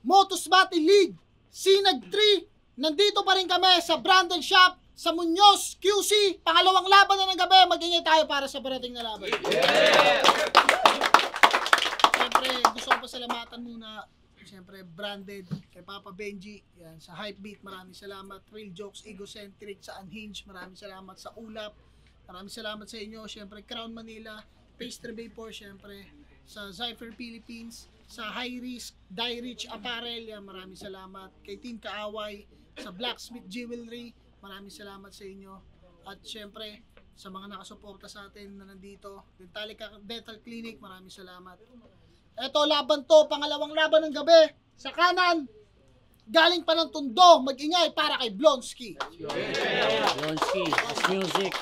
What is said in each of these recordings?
Motus Battle League, Sinag 3. Nandito pa rin kami sa Brandon Shop, sa Muñoz, QC. Pangalawang laban na ng gabi. Mag-ingay tayo para sa parating na laban. Siyempre, gusto ko pasalamatan muna. Siyempre, Branded, kay Papa Benji, yan, sa Hypebeat, maraming salamat. Real Jokes, Egocentric, sa Unhinged, maraming salamat. Sa Ulap, maraming salamat sa inyo. Siyempre, Crown Manila, Pastry Vapor, siyempre, sa Zypher Philippines, sa High Risk, Die Rich Apparel, yan, maraming salamat. Kay Team Kaaway, sa Blacksmith Jewelry, maraming salamat sa inyo. At siyempre, sa mga nakasuporta sa atin na nandito, Dental Clinic, maraming salamat. Eto, laban to, pangalawang laban ng gabi. Sa kanan, galing pa ng Tondo, mag-ingay para kay Blonsky. Blonsky, Hush Music.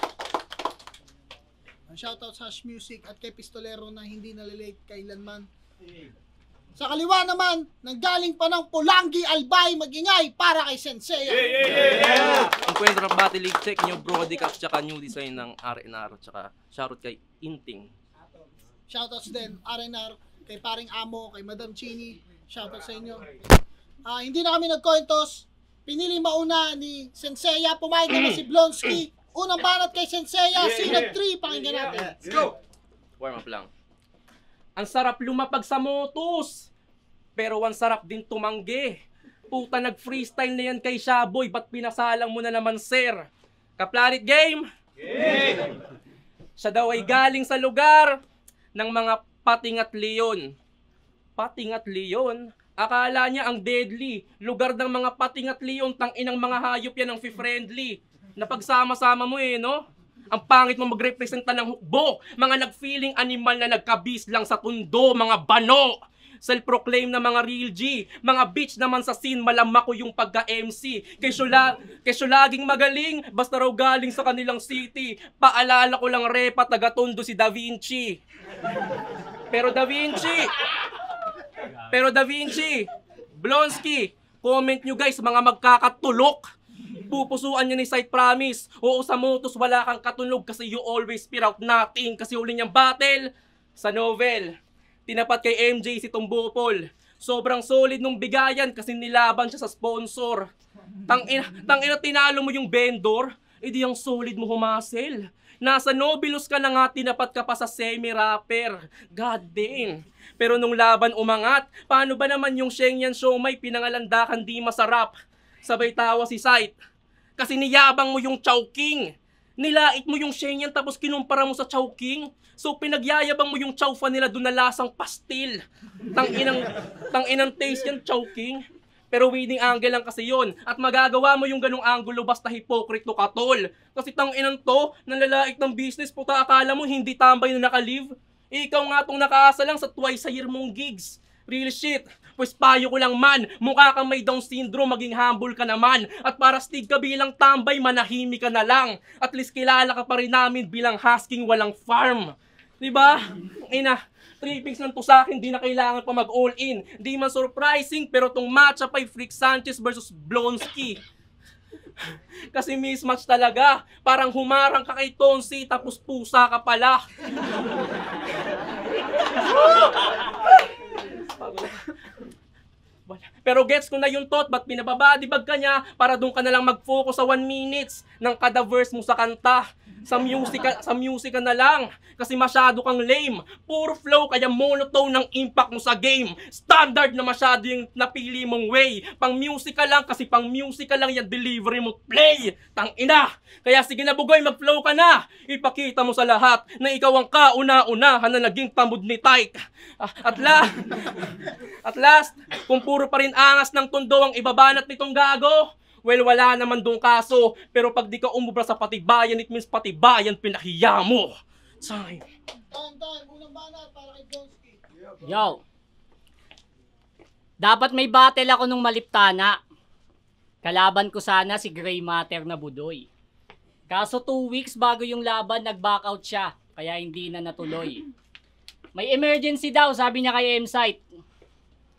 Shoutout sa Hush Music at kay Pistolero na hindi nalilate kailanman. Sa kaliwa naman, nanggaling pa ng Pulangi Albay, mag-ingay para kay Sensei. Encuentro Battle League, check nyo Brody Caps tsaka new design ng RNR tsaka shoutout kay Inting. Shoutouts din, RNR, kay Paring Amo, kay Madam Chini, shoutout sa inyo. Hindi na kami nagkointos, pinili mauna ni Senseiya, pumayag naman si Blonsky. Unang banat kay Senseiya, Sinag 3, pakinggan natin. Let's go! Warm up lang. Ang sarap lumapag sa motos, pero ang sarap din tumanggi. Puta, nag-freestyle na yan kay Shaboy, ba't pinasalang mo na naman, sir? Kaplanet game? Game! Siya daw ay galing sa lugar ng mga pating at leon. Pating at leon? Akala niya ang deadly. Lugar ng mga pating at leon, tanginang mga hayop yan ang friendly. Napagsama-sama mo no? Ang pangit mo magrepresenta ng hukbo. Mga nag-feeling animal na nagkabis lang sa tundo, mga bano. Self-proclaim na mga real G. Mga bitch naman sa scene, malama ko yung pagka-MC. Kesyo laging magaling, basta raw galing sa kanilang city. Paalala ko lang repa, taga-tondo si Da Vinci. Pero Da Vinci, Blonsky, comment nyo guys, mga magkakatulok. Pupusuan nyo ni Site Promise. Oo, sa motos wala kang katunog kasi you always spear out nothing. Kasi uli niyang battle sa novel. Tinapat kay MJ si Tumbopol. Sobrang solid nung bigayan kasi nilaban siya sa sponsor. Tangina tinalo mo yung vendor, edi ang solid mo humasel. Nasa Nobilus ka na nga, tinapat ka pa sa semi-rapper. God damn. Pero nung laban umangat, paano ba naman yung Shenyang Siomai pinangalandakan di masarap? Sabay tawa si Sight. Kasi niyabang mo yung Chowking. Nilait mo yung Shenyang tapos kinumpara mo sa Chowking. So pinagyayabang mo yung chowfa nila doon na lasang pastil. Tanginang taste yan, Chowking. Pero winning angle lang kasi yon. At magagawa mo yung ganong angulo basta hipokrito ka, tol. Kasi tanginan to, nanlalait ng business, puta akala mo hindi tambay na nakalive. Ikaw nga tong nakaasa lang sa twice a year mong gigs. Real shit. Pues payo ko lang man, mukha kang may Down syndrome, maging humble ka naman. At para stig ka bilang tambay, manahimik ka na lang. At least kilala ka pa rin namin bilang husking walang farm. Diba? Ina. Trippings lang to sa akin, di na kailangan pa mag-all in. Di man surprising, pero tong matchup ay Freak Sanchez versus Blonsky. Kasi mismatch talaga. Parang humarang ka kay Tonsi, tapos pusa ka pala. Pero gets ko na yung thought, ba't pinababadibag ka niya para doon ka na lang mag-focus sa 1 minutes ng kada verse mo sa kanta. Sa music ka na lang kasi masyado kang lame. Puro flow kaya monotone ng impact mo sa game. Standard na masyado yung napili mong way. Pang music ka lang kasi pang music ka lang yung delivery mo play. Tangina. Kaya sige na bugoy, mag-flow ka na. Ipakita mo sa lahat na ikaw ang kauna-unahan na naging tamod ni Tyke. At last, kung puro pa rin angas ng tondo ang ibabanat nitong gago, well, wala naman dong kaso. Pero pag di ka umubra sa patibayan, it means patibayan pinahiya mo. Time. Unang banat para kay Blonsky. Yo. Dapat may battle ako nung maliptana. Kalaban ko sana si Gray Matter na Budoy. Kaso 2 weeks bago yung laban, nag-back out siya. Kaya hindi na natuloy. May emergency daw, sabi niya kay M-Site.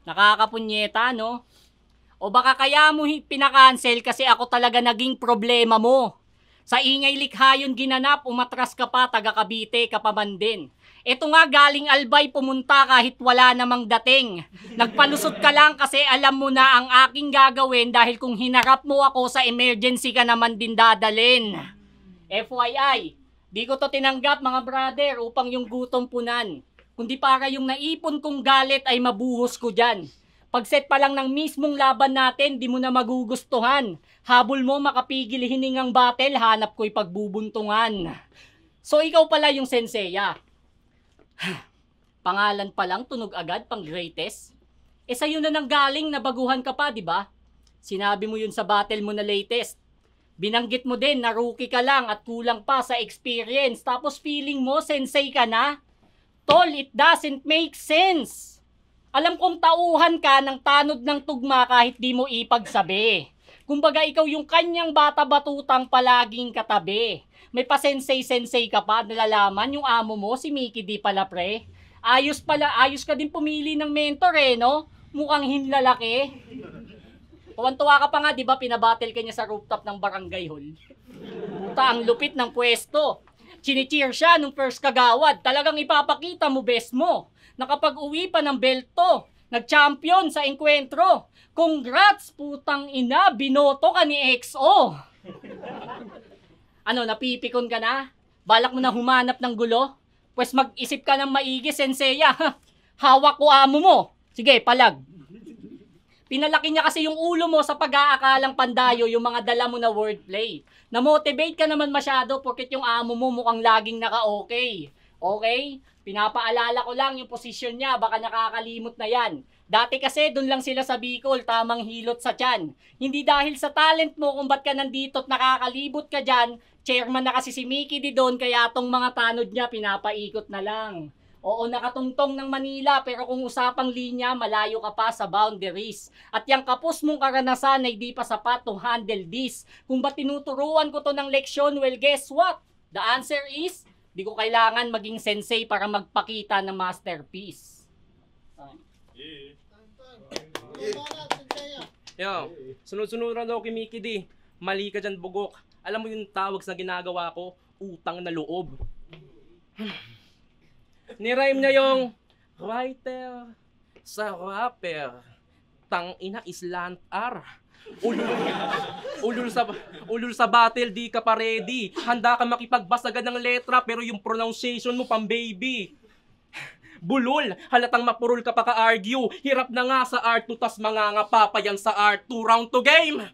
Nakakapunyeta, no? O baka kaya mo pinakancel kasi ako talaga naging problema mo. Sa ingay likha yun ginanap, umatras ka pa, taga Cavite ka pa man din. Ito nga galing Albay pumunta kahit wala namang dating. Nagpalusot ka lang kasi alam mo na ang aking gagawin dahil kung hinarap mo ako sa emergency ka naman din dadalin. FYI, di ko to tinanggap mga brother upang yung gutom punan. Kundi para yung naipon kong galit ay mabuhos ko dyan. Pagset pa lang ng mismong laban natin, di mo na magugustuhan. Habol mo makapigil hiningang battle, hanap ko'y pagbubuntungan. So ikaw pala yung Senseiya. Pangalan pa lang, tunog agad, pang greatest. Sa'yo na nang galing, nabaguhan ka pa, di ba? Sinabi mo yun sa battle mo na latest. Binanggit mo din na rookie ka lang at kulang pa sa experience. Tapos feeling mo, sensei ka na? Tol, it doesn't make sense. Alam kong tauhan ka ng tanod ng tugma kahit di mo ipagsabi. Kumbaga ikaw yung kanyang bata-batutang palaging katabi. May pa-sensei-sensei ka pa, nalalaman yung amo mo, si Mickey di pala pre. Ayos ka din pumili ng mentor no? Mukhang hinlalaki. Tuwan-tuwa ka pa nga, di ba pinabattle ka niya sa rooftop ng barangay hall? Puta, ang lupit ng pwesto. Chini-cheer siya nung first kagawad. Talagang ipapakita mo best mo. Nakapag-uwi pa ng belto. Nag-champion sa enkwentro. Congrats, putang ina, binoto ka ni XO. Ano, napipikon ka na? Balak mo na humanap ng gulo? Pues mag-isip ka ng maigi, Senseiya. Hawak ko amo mo. Sige, palag. Pinalaki niya kasi yung ulo mo sa pag-aakalang pandayo yung mga dala mo na wordplay. Na-motivate ka naman masyado porket yung amo mo mukhang laging naka-okay. Okay? Pinapaalala ko lang yung posisyon niya, baka nakakalimot na yan. Dati kasi doon lang sila sa Bicol, tamang hilot sa tiyan. Hindi dahil sa talent mo kung ba't ka nandito at nakakalibot ka dyan, chairman na kasi si Mickey di doon, kaya tong mga tanod niya pinapaikot na lang. Oo, nakatungtong ng Manila, pero kung usapang linya, malayo ka pa sa boundaries. At yung kapos mong karanasan ay di pa sapat to handle this. Kung ba't tinuturuan ko to ng leksyon, well guess what? The answer is, di ko kailangan maging sensei para magpakita ng masterpiece. Yo, sunod-sunod daw kay Mickey D. Mali ka dyan, bugok. Alam mo yung tawag sa ginagawa ko? Utang na loob. Nirhyme niya yung writer sa rapper. Tang ina islant R. Ulul sa battle, di ka pa ready. Handa ka makipagbasagan ng letra pero yung pronunciation mo pang baby. Bulol, halatang mapurol ka pa ka-argue. Hirap na nga sa R2 tas mangangapa pa yan sa R2. Round to game.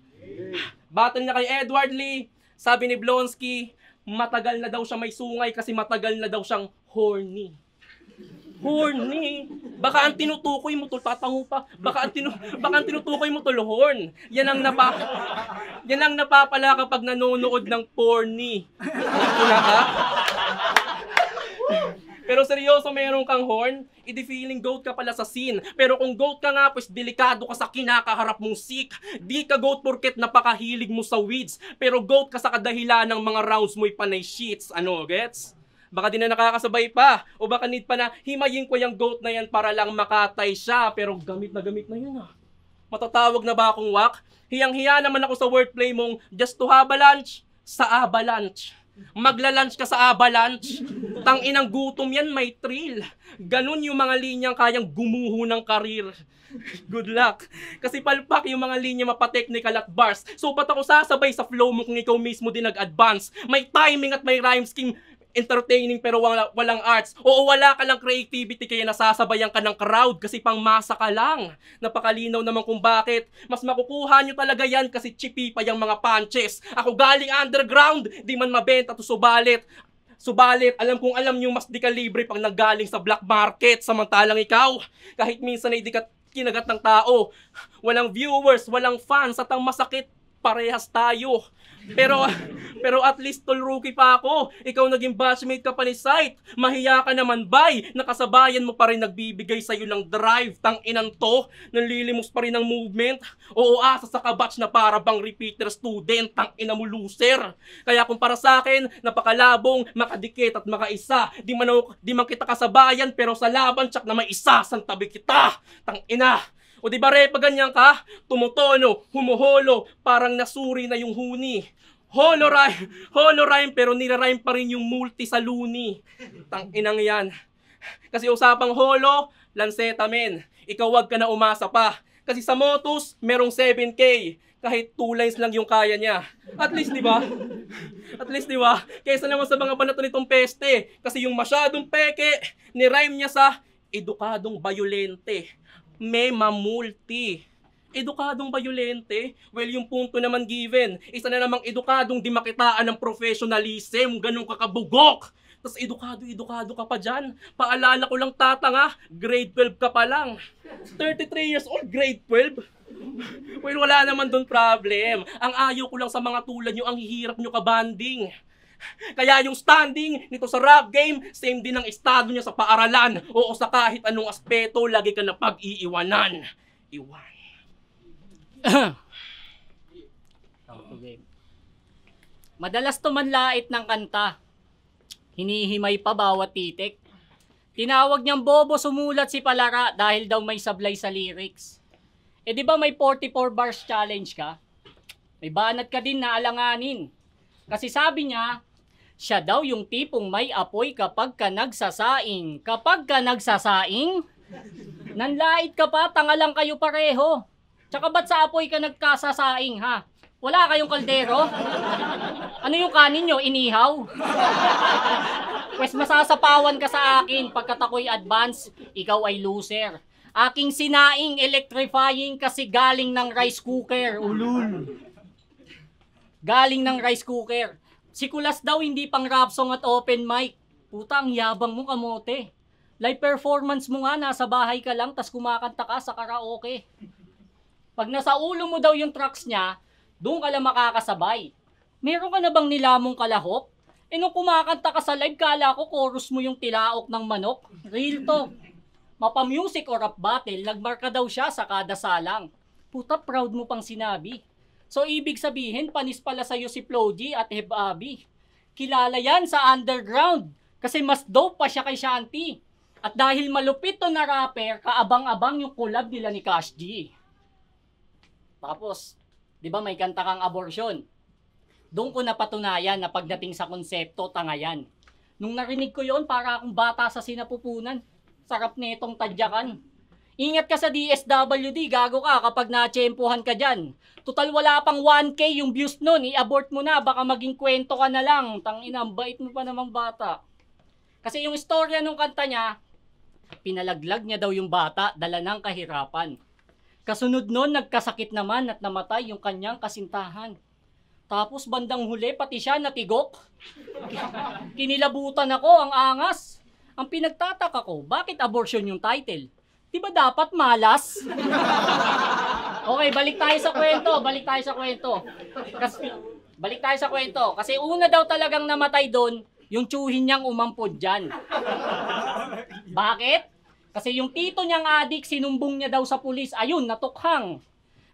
Battle niya kay Edward Lee. Sabi ni Blonsky, matagal na daw siya may sungay kasi matagal na daw siyang horny. Horny. Baka ang tinutukoy mo tol, tatango pa. Baka ang tinutukoy mo tol, horn. Yan ang napapala kapag nanonood ng porny. Una ka? Pero seryoso, meron kang horn? Idi feeling goat ka pala sa scene. Pero kung goat ka nga, pues delikado ka sa kinakaharap mong sick. Di ka goat porket napakahilig mo sa weeds. Pero goat ka sa kadahilan ng mga rounds mo'y panay sheets. Ano, gets? Baka di na nakakasabay pa. O baka need pa na himayin ko yung goat na yan para lang makatay siya. Pero gamit na yun ah. Matatawag na ba akong wak? Hiyang-hiya naman ako sa wordplay mong just to have a lunch sa avalanche. Magla-lunch ka sa avalanche. Tang inang gutom yan, may thrill. Ganun yung mga linyang kayang gumuho ng karir. Good luck. Kasi palpak yung mga linya mapa-technical at bars. So ba't ako sasabay sa flow mo kung ikaw mismo din nag-advance? May timing at may rhyme scheme. Entertaining pero walang arts. Oo, wala ka lang creativity kaya nasasabayan ka ng crowd kasi pangmasa ka lang. Napakalinaw naman kung bakit. Mas makukuha nyo talaga yan kasi chippy pa yung mga punches. Ako galing underground, di man mabenta to subalit. Subalit, alam kong alam nyo mas di ka libre pag nanggaling sa black market. Samantalang ikaw, kahit minsan ay di ka kinagat ng tao. Walang viewers, walang fans at ang masakit, parehas tayo. Pero at least tol rookie pa ako. Ikaw naging batchmate ka pa ni Sight. Mahiya ka naman bay. Nakasabayan mo pa rin nagbibigay sa'yo ng drive. Tang inan to. Nanlilimos pa rin ng movement. Oo, asa sa kabatch na para bang repeater student. Tang ina mo loser. Kaya kung para sa akin, napakalabong, makadikit at makaisa. Di man kita kasabayan pero sa laban tsak na may isa. Santabi kita. Tang ina. O di ba repa ganyan ka? Tumutono, humuholo, parang nasuri na yung huni. Holorime pero nirarime pa rin yung multi sa Looney. Tang-inang yan. Kasi usapang holo, lanseta men. Ikaw wag ka na umasa pa. Kasi sa Motus, merong 7K. Kahit 2 lines lang yung kaya niya. At least, di ba? At least, di ba? Kaysa naman sa mga banato nitong peste. Kasi yung masyadong peke, nirime niya sa edukadong bayolente. May mamulti. Edukadong bayolente? Well, yung punto naman given. Isa na namang edukadong di makitaan ng professionalism. Ganun kakabugok. Tapos edukado ka pa dyan. Paalala ko lang tatanga, grade 12 ka pa lang. 33 years old, grade 12? Well, wala naman doon problem. Ang ayaw ko lang sa mga tulad nyo, ang hihirap nyo kabanding. Kaya yung standing nito sa rap game, same din ang estado niya sa paaralan. O sa kahit anong aspeto, lagi ka na pag-iiwanan. Iwan. Madalas tumanlait ng kanta. Hinihimay pa bawat titik. Tinawag niyang bobo sumulat si Palara dahil daw may sablay sa lyrics. Eh di ba may 44 bars challenge ka? May banat ka din na alanganin. Kasi sabi niya, siya daw yung tipong may apoy kapag ka nagsasaing. Kapag ka nagsasaing, nanlait ka pa, tanga lang kayo pareho. Tsaka ba't sa apoy ka nagkasasaing ha? Wala kayong kaldero? Ano yung kanin nyo? Inihaw? Pwes masasapawan ka sa akin pagkat ako'y advance, ikaw ay loser. Aking sinaing electrifying kasi galing ng rice cooker. Ulul. Galing ng rice cooker. Si Kulas daw hindi pang rap song at open mic. Puta, ang yabang mo kamote. Live performance mo nga, nasa bahay ka lang tas kumakanta ka sa karaoke. Pag nasa ulo mo daw yung tracks niya, doon ka lang makakasabay. Meron ka na bang nilamong kalahok? Eh nung kumakanta ka sa live, kala ko chorus mo yung tilaok ng manok. Real to. Mapa-music o rap battle, nagmarka daw siya sa kada salang. Puta, proud mo pang sinabi. So ibig sabihin, panis pala sa'yo si Flo G at Heb Abi. Kilala yan sa underground. Kasi mas dope pa siya kay Shanty. At dahil malupit to na rapper, kaabang-abang yung collab nila ni Cash G. Tapos, di ba may kanta kang abortion? Doon ko napatunayan na pagdating sa konsepto, tanga yan. Nung narinig ko yon, para akong bata sa sinapupunan. Sarap netong tadyakan. Ingat ka sa DSWD, gago ka kapag natsyempohan ka dyan. Total wala pang 1K yung views nun, i-abort mo na, baka maging kwento ka na lang. Tangina, bait mo pa namang bata. Kasi yung istorya nung kanta niya, pinalaglag niya daw yung bata, dala ng kahirapan. Kasunod nun, nagkasakit naman at namatay yung kanyang kasintahan. Tapos bandang huli, pati siya natigok. Kinilabutan ako, ang angas. Ang pinagtataka ko, bakit abortion yung title? Diba dapat malas? Okay, balik tayo sa kwento. Kasi una daw talagang namatay doon, yung tsuhin niyang umampod dyan. Bakit? Kasi yung tito niyang adik, sinumbong niya daw sa pulis. Ayun, natukhang.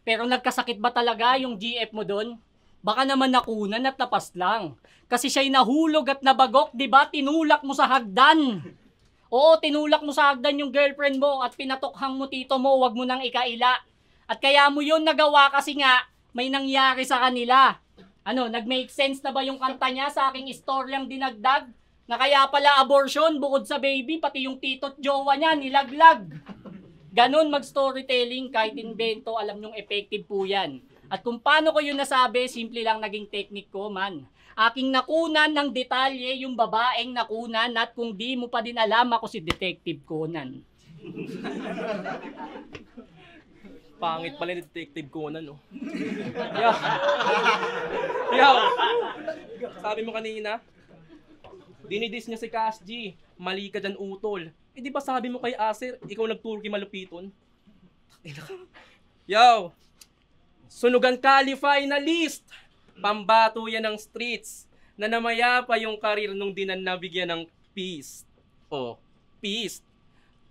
Pero nagkasakit ba talaga yung GF mo doon? Baka naman nakunan at napas lang. Kasi siya'y nahulog at nabagok, di ba? Tinulak mo sa hagdan. Oo, tinulak mo sa hagdan yung girlfriend mo at pinatukhang mo tito mo, wag mo nang ikaila. At kaya mo yun nagawa kasi nga, may nangyari sa kanila. Ano, nag-make sense na ba yung kanta niya sa aking istoryang dinagdag? Na kaya pala abortion, bukod sa baby, pati yung tito't jowa niya, nilaglag. Ganon mag-storytelling, kahit invento, alam nyong effective po yan. At kung paano ko yun nasabi, simple lang naging technique ko man. Aking nakunan ng detalye yung babaeng nakunan at kung di mo pa din alam ako si Detective Conan. Pangit pala ni Detective Conan, no? Yaw! Sabi mo kanina, dinidis niya si Cash G. Mali ka dyan, utol. Eh di ba sabi mo kay Acer, ikaw nagturki malupiton? Yaw! Sunugan Kali finalist! Pambato yan ng streets. Na namaya pa yung karir nung dinanabigyan ng peace. Oh, peace.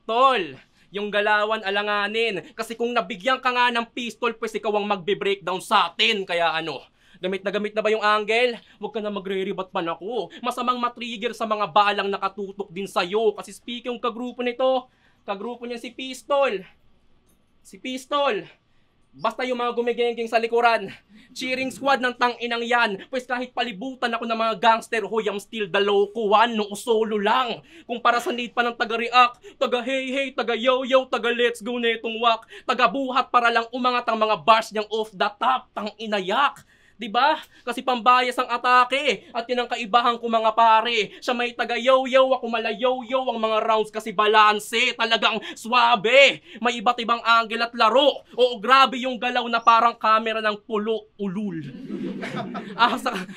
Tol, yung galawan alanganin. Kasi kung nabigyan ka nga ng pistol, pues ikaw ang magbe-breakdown sa atin. Kaya ano, gamit na ba yung angle? Huwag ka na magre-rebat pa na ako. Masamang matrigger sa mga balang nakatutok din sa'yo. Kasi speaking yung kagrupo nito, kagrupo niya si Pistol. Si Pistol. Basta yung mga gumigengeng sa likuran, cheering squad ng tang-inang yan. Pues kahit palibutan ako ng mga gangster, hoy, I'm still the loco one, no solo lang. Kung para sa need pa ng taga-react, taga-hey-hey, taga-yo-yo, taga-let's go netong wak, taga-buhat para lang umangat ang mga bars niyang off the top, tang-inayak. Diba? Kasi pambayas ang atake at yun ang kaibahan ko mga pare. Siya may taga-yo-yo, ako mala-yo-yo. Ang mga rounds kasi balanse, talagang swabe. May iba't ibang angle at laro. Oo, grabe yung galaw na parang camera ng pulo ulul.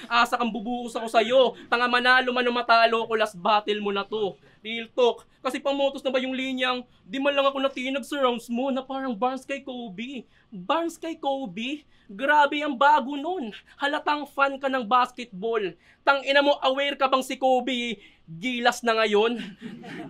Asa kang bubuhos ako sa'yo. Tanga manalo man o matalo ko, last battle mo na to. Real talk. Kasi pamotos na ba yung linyang, di man lang ako natinag sa rounds mo na parang Barnes kay Kobe. Barnes kay Kobe? Grabe ang bago nun. Halatang fan ka ng basketball. Tangina mo, aware ka bang si Kobe gilas na ngayon?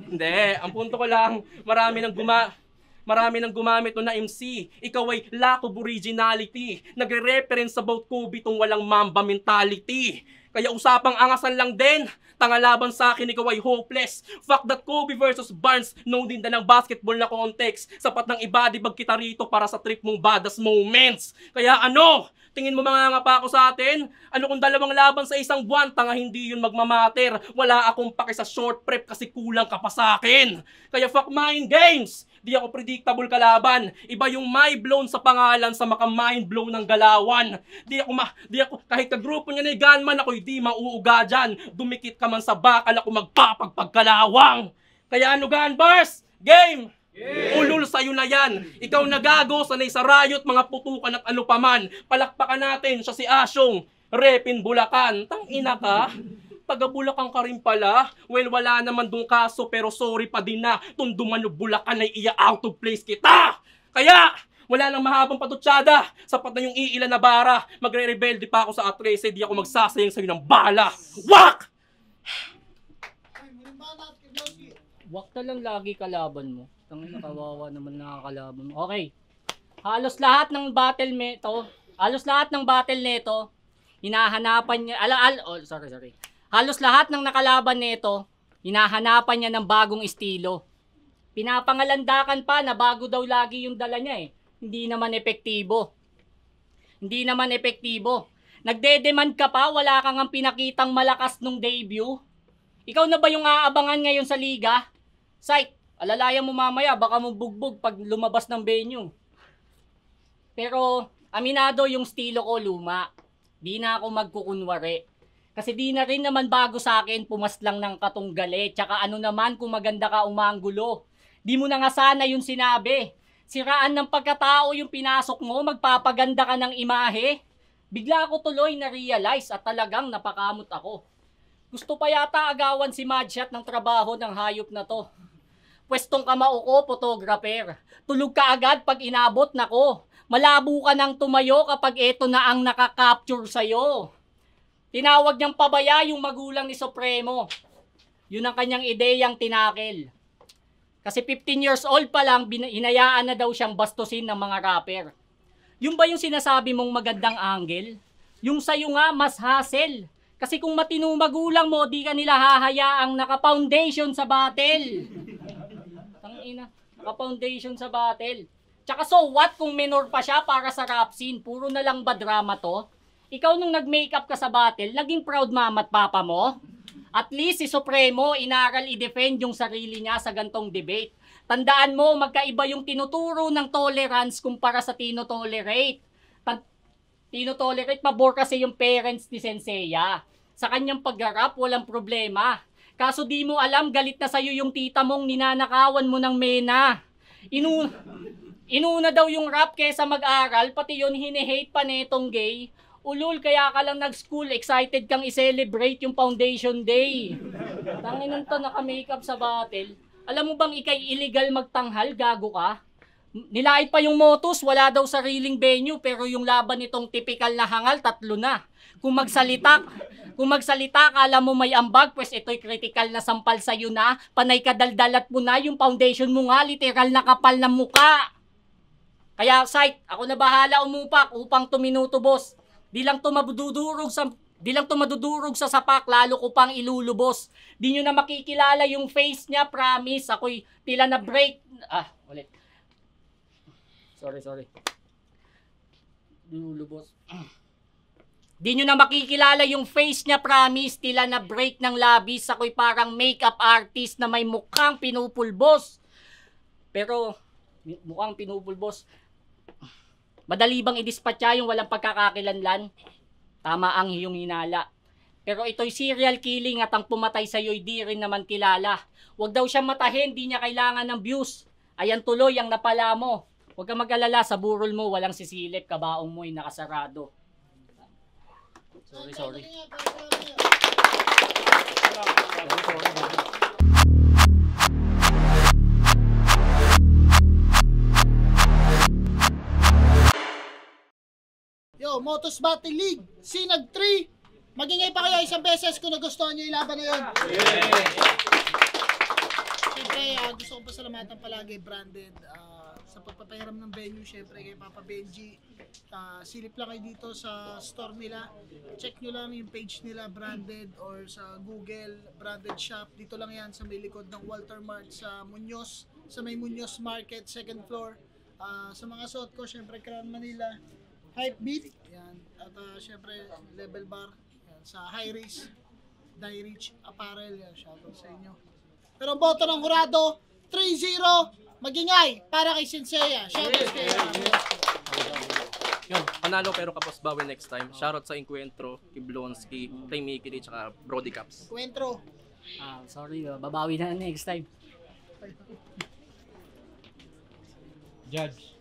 Hindi, ang punto ko lang, marami nang gumamit na MC. Ikaw ay lack of originality. Nagre-reference about Kobe tong walang mamba mentality. Kaya usapang angasan lang din. Tangalaban sa akin, ikaw ay hopeless. Fuck that Kobe versus Barnes. No din na ng basketball na context. Sapat ng ibadibag kita rito para sa trip mong badas moments. Kaya ano? Tingin mo mga nga pa ako sa atin? Ano kung dalawang laban sa isang buwan? Tanga hindi yun magmamater. Wala akong paki sa short prep kasi kulang ka pa sa akin. Kaya fuck mind games. Di ako predictable kalaban. Iba yung my blown sa pangalan sa maka-mind blown ng galawan. Di ako kahit kagrupo niya ni gunman, ako hindi mauuga dyan. Dumikit ka man sa bakal, ako magpapagpagkalawang. Kaya ano gunbars? Game! Ulul sa'yo na yan. Ikaw nagago, sanay sa riot, mga putukan at ano paman. Palakpakan natin siya si Asyong. Repin Bulacan. Tangina ka. Taga Bulacan ka rin pala. Well, wala naman dong kaso pero sorry pa din na Tundumano Bulacan ay iya out of place kita. Kaya, wala nang mahabang patutsada. Sapat na yung iilan na bara. Magre-rebelde pa ako sa A13, di ako magsasayang sa'yo ng bala. Wak! Wak na lang lagi kalaban mo. Tangina, kawawa naman nakakalaban mo. Okay. Halos lahat ng battle nito, hinahanapan niya, Halos lahat ng nakalaban nito, hinahanapan niya ng bagong estilo. Pinapangalandakan pa na bago daw lagi yung dala niya eh. Hindi naman epektibo. Nagde-demand ka pa, wala kang ang pinakitang malakas nung debut. Ikaw na ba yung aabangan ngayon sa liga? Sight, alalayan mo mamaya, baka mo bugbog pag lumabas ng venue. Pero, aminado yung estilo ko luma. Di na ako magkukunwari. Kasi di na rin naman bago sa akin pumaslang ng katunggali. Tsaka ano naman kung maganda ka umanggulo. Di mo na nga sana yung sinabi. Siraan ng pagkatao yung pinasok mo, magpapaganda ka ng imahe. Bigla ako tuloy na-realize at talagang napakamot ako. Gusto pa yata agawan si Madshot ng trabaho ng hayop na to. Pwestong kamao ko, photographer. Tulog ka agad pag inabot nako. Malabo ka nang tumayo kapag eto na ang nakakapture sa'yo. Tinawag niyang pabaya yung magulang ni Supremo. Yun ang kanyang ideyang tinakil. Kasi 15 years old pa lang, hinayaan na daw siyang bastusin ng mga rapper. Yung ba yung sinasabi mong magandang angle? Yung sa'yo nga, mas hassle. Kasi kung matino magulang mo, di ka nila hahayaang naka-foundation sa battle. Tangina, naka-foundation sa battle. Tsaka so what kung minor pa siya para sa rap scene? Puro na lang ba drama to? Ikaw nung nag-makeup ka sa battle, naging proud mama at papa mo? At least si Supremo, inaral i-defend yung sarili niya sa gantong debate. Tandaan mo, magkaiba yung tinuturo ng tolerance kumpara sa tino-tolerate. Tino-tolerate, pabor kasi yung parents ni Senseiya. Sa kanyang pag-rap, walang problema. Kaso di mo alam, galit na sa'yo yung tita mong ninanakawan mo ng mena. Inuna daw yung rap kesa mag-aral, pati yun hinihate pa netong gay. Ulul, kaya ka lang nag-school, excited kang i-celebrate yung Foundation Day. Tanginan to, naka-makeup sa battle. Alam mo bang ikay illegal magtanghal, gago ka? Nilait pa yung Motus, wala daw sariling venue, pero yung laban nitong typical na hangal, 3 na. Kung magsalita, kala mo may ambag, pues ito'y critical na sampal sa'yo na. Panay kadaldalat mo na, yung foundation mo nga, literal na kapal ng muka. Kaya, Sight, ako na bahala umupak upang tuminuto, boss. Di lang to madudurog sa sapak, lalo ko pang ilulubos. Di nyo na makikilala yung face niya, promise. Ako'y tila na break. Ulit. Sorry. lulubos. Di nyo na makikilala yung face niya, promise. Tila na break ng labis. Ako'y parang makeup artist na may mukhang pinupulbos. Pero, mukhang pinupulbos. Madali bang idispatcha yung walang pagkakakilanlan? Tama ang iyong hinala. Pero ito'y serial killing at ang pumatay sa'yo'y di rin naman kilala. Huwag daw siyang matahin, di niya kailangan ng views. Ayan tuloy ang napala mo. Huwag kang mag-alala, sa burol mo walang sisilip, kabaong mo'y nakasarado. Sorry. Yo, Motos Battle League, Sinag 3. Magingay pa kayo isang beses kung nagustuhan nyo yung laban na yun. Siyempre, gusto ko pasalamatan palagi Branded sa pagpapahiram ng venue. Siyempre kay Papa Benji. Silip lang kayo dito sa store nila. Check nyo lang yung page nila Branded or sa Google Branded Shop. Dito lang yan sa may likod ng Walter Mart sa Muñoz. Sa may Muñoz Market, second floor. Sa mga suot ko, siyempre Crown Manila, Hype Beat, yan. At siyempre Level Bar, yan. Sa High Race, Die Rich Apparel, yan. Shoutout sa inyo. Pero ang boto ng Jurado, 3-0, magingay para kay Senseiya. Shoutout kay Yun, panalo pero kapos bawi next time. Shoutout sa Encuentro, kay Blonsky, kay Mickey, tsaka Brody Caps. Encuentro. Sorry, babawi na next time. Judge.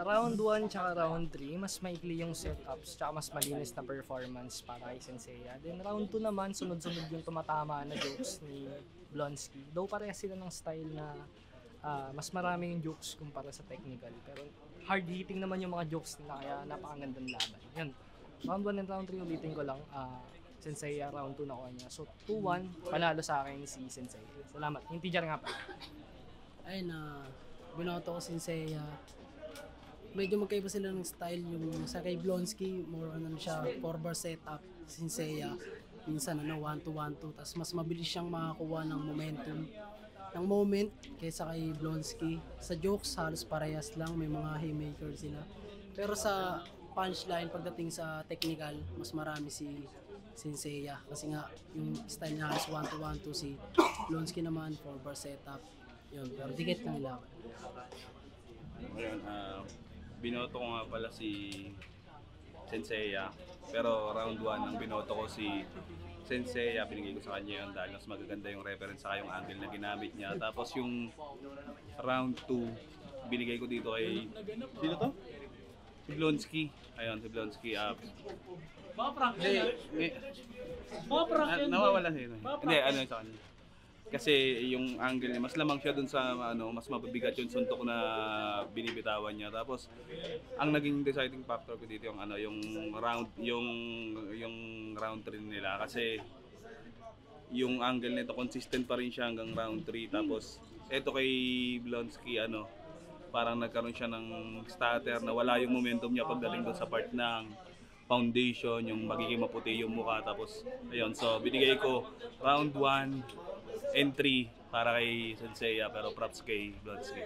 Round 1 tsaka round 3, mas maikli yung setups tsaka mas malinis na performance para kay Senseiya. Then round 2 naman, sunod-sunod yung tumatama na jokes ni Blonsky. Though parehas sila ng style na mas maraming jokes kumpara sa technical. Pero hard hitting naman yung mga jokes nila kaya napakagandang laban. Yun, round 1 and round 3 ulitin ko lang. Senseiya round 2 nakuha niya. So 2-1, panalo sa akin si Senseiya. Salamat. Yung teacher nga pa. Ayun binoto ko Senseiya. Medyo magkaiba sila ng style. Yung sa kay Blonsky, more on siya 4-bar setup. Senseiya, minsan 1-2-1-2. Tapos mas mabilis siyang makakuha ng momentum, ng moment kaysa kay Blonsky. Sa jokes, halos parehas lang. May mga haymaker sila. Pero sa punchline, pagdating sa technical, mas marami si Senseiya. Kasi nga, yung style niya halos 1-2-1-2. Si Blonsky naman, 4-bar setup. Yun, pero dikit ng ilaban. Ayun, binoto ko nga pala si Senseiya. Pero round 1 ang binoto ko si Senseiya, binigay ko sa kanya yun dahil mas magaganda yung reference sa yung angle na ginamit niya. Tapos yung round 2, binigay ko dito kay... Sino to? Si Blonsky. Ayun, si Blonsky. Nawawala siya. Hindi, ano sa kanya. Kasi yung angle niya, mas lamang siya dun sa mas mabibigat yung suntok na binibitawan niya. Tapos ang naging deciding factor ko dito yung round 3 nila kasi yung angle nito consistent pa rin siya hanggang round 3. Tapos eto kay Blonsky parang nagkaroon siya ng stutter na wala yung momentum niya pagdating doon sa part ng foundation, yung magiging maputi yung mukha. Tapos ayun, so binigay ko round 1 and 3 para kay Senseiya pero props kay Blonsky.